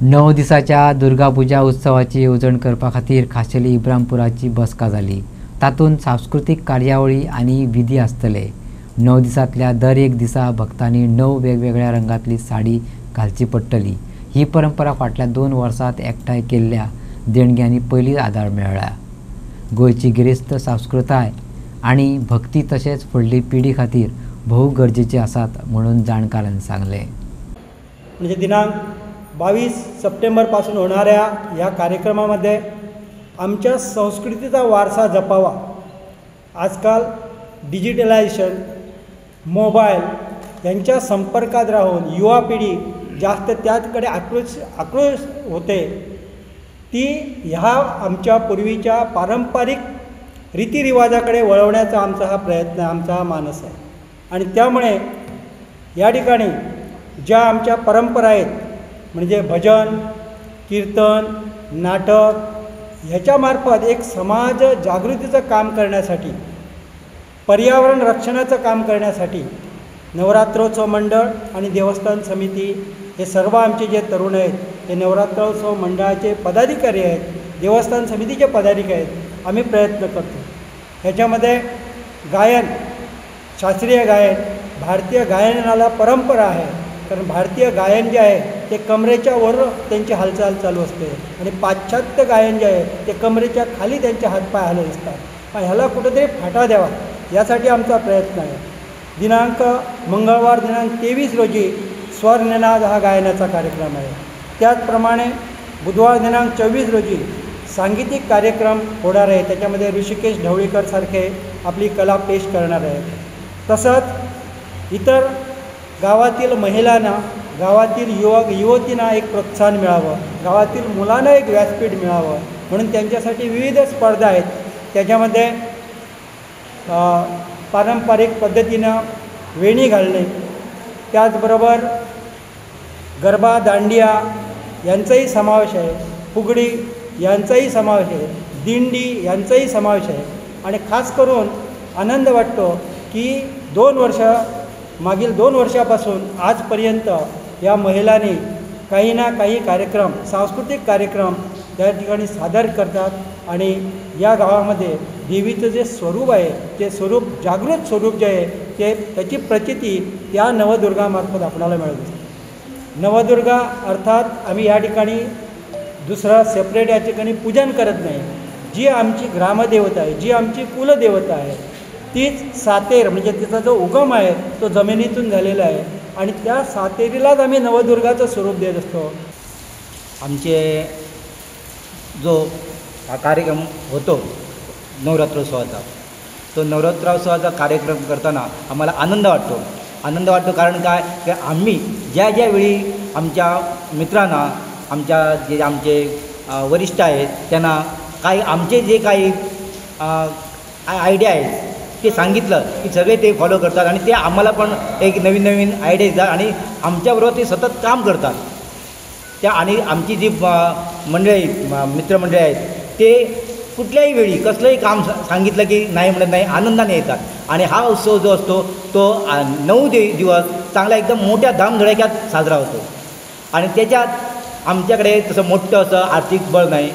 9 दिसाच्या दुर्गापुजा उत्सवाची येवजण करपा खातीर खाशेली इब्रामपुराची बसका जाली। तातूंत सांस्कृतिक कार्यावळी आनी विधी आसतले। 9 दिसांतल्या दर एक दिसा भक्तांनी 9 वेगवेगळ्या रंगातली साडी घालची पडटली। ही परंपरा फाटल्या 2 वर्सांत एकठांय केल्ल्या देणग्यांनी पयलींच आदार मेळ्ळा। गोंयची गिरेस्त संस्कृताय आनी भक्ती तशेंच फुडली पिढी खातीर भोव गरजेची आसात म्हणून जाणकारांनी सांगले। म्हणजे दिनांक 22 सप्टेंबरपासून होणाऱ्या या कार्यक्रमामध्ये आमच्या संस्कृतीचा वारसा जपावा। आजकाल डिजिटलायझेशन, मोबाईल यांच्या संपर्कात राहून युवा पिढी जास्त त्याकडे आकृष्ट होते। ती ह्या आमच्या पूर्वीच्या पारंपरिक रीतिरिवाजाकडे वळवण्याचा आमचा हा प्रयत्न, आमचा हा मानस आहे। आणि त्यामुळे या ठिकाणी ज्या आमच्या परंपरा आहेत, म्हणजे भजन, कीर्तन, नाटक ह्याच्यामार्फत एक समाज जागृतीचं काम करण्यासाठी, पर्यावरण रक्षणाचं काम करण्यासाठी नवरात्रोत्सव मंडळ आणि देवस्थान समिती हे सर्व आमचे जे तरुण आहेत, हे नवरात्रोत्सव मंडळाचे पदाधिकारी आहेत, देवस्थान समितीचे पदाधिकारी आहेत, आम्ही प्रयत्न करतो। ह्याच्यामध्ये गायन, शास्त्रीय गायन, भारतीय गायनाला परंपरा आहे। कारण भारतीय गायन जे आहे ते कमरेच्या वर त्यांची हालचाल चालू असते आणि पाश्चात्य गायन जे आहे ते कमरेच्या खाली त्यांचे हातपाय हलत असतात। ह्याला कुठंतरी फाटा द्यावा यासाठी आमचा प्रयत्न आहे। मंगळवार दिनांक 23 रोजी स्वरनिनाद हा गायनाचा कार्यक्रम आहे। त्याचप्रमाणे बुधवार दिनांक 24 रोजी सांगीतिक कार्यक्रम होणार आहे। त्याच्यामध्ये ऋषिकेश ढवळीकर सारखे आपली कला पेश करणार आहेत। तसंच इतर गावातील महिलांना, गावातील युवतींना एक प्रोत्साहन मिळावं, गावातील मुलांना एक व्यासपीठ मिळावं म्हणून त्यांच्यासाठी विविध स्पर्धा आहेत। त्याच्यामध्ये पारंपरिक पद्धतीनं वेणी घालणे, त्याचबरोबर गरबा, दांडिया यांचाही समावेश आहे, फुगडी यांचाही समावेश आहे, दिंडी यांचाही समावेश आहे। आणि खास करून आनंद वाटतो की मागील 2 वर्षापासून आजपर्यंत या महिलांनी काही ना काही कार्यक्रम, सांस्कृतिक कार्यक्रम त्या ठिकाणी सादर करतात आणि या गावामध्ये देवीचं जे स्वरूप आहे, ते स्वरूप, जागृत स्वरूप जे आहे त्याची प्रचिती त्या नवदुर्गामार्फत आपल्याला मिळत असते। नवदुर्गा अर्थात आम्ही या ठिकाणी दुसरा सेपरेट या ठिकाणी पूजन करत नाही। जी आमची ग्रामदेवता आहे, जी आमची कुलदेवता आहे, तीच सातेर, म्हणजे तिचा जो उगम आहे तो जमिनीतून झालेला आहे आणि त्या सातेरीलाच आम्ही नवदुर्गाचं स्वरूप देत असतो। आमचे जो हा कार्यक्रम होतो नवरात्रोत्सवाचा, तो नवरात्रोत्सवाचा कार्यक्रम करताना आम्हाला आनंद वाटतो। कारण काय की आम्ही ज्या वेळी आमच्या मित्रांना, आमचे वरिष्ठ आहेत त्यांना आमचे जे काही आयडिया आहेत ते सांगितलं की सगळे ते फॉलो करतात आणि ते आम्हाला पण एक नवीन आयडिया देतात आणि आमच्याबरोबर ते सतत काम करतात। आणि आमची जी मित्रमंडळी आहेत ते कुठल्याही वेळी कसलंही काम सांगितलं की नाही म्हणत नाही, आनंदाने येतात। आणि हा उत्सव जो असतो तो 9 दिवस चांगला एकदम मोठ्या धामधडाक्यात साजरा होतो आणि त्याच्यात आमच्याकडे तसं मोठं असं आर्थिक बळ नाही।